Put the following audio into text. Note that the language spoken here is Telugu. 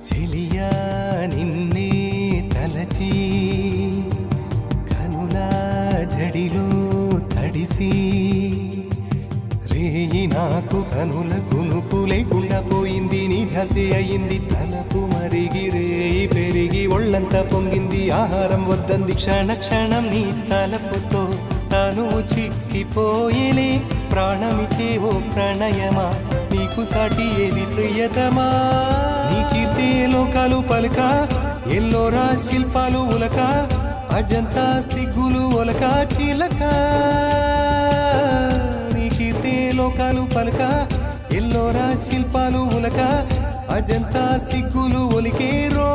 చెలియా నిన్నే తలచి కనులా జడిలో తడిసి రేయి నాకు కనుల కునుకు లేకుండా పోయింది. నీ ధ్యాసే అయింది తలపు మరిగి రేయి పెరిగి ఒళ్ళంతా పొంగింది. ఆహారం వద్దంది క్షణ క్షణం నీ తలపుతో తాను చిక్కిపోయేలే. ప్రాణమిచే ఓ ప్రణయమా నీకు సాటి ఏది ప్రియతమా. నీ కీర్తే లోకాలు పలుక ఎల్లోరా శిల్పాలు ఉలక అజంతా సిగ్గులు ఒలక చిలక. నీ కీర్తే లోకాలు పలుక ఎల్లోరా శిల్పాలు ఉలక అజంతా సిగ్గులు ఒలికే రో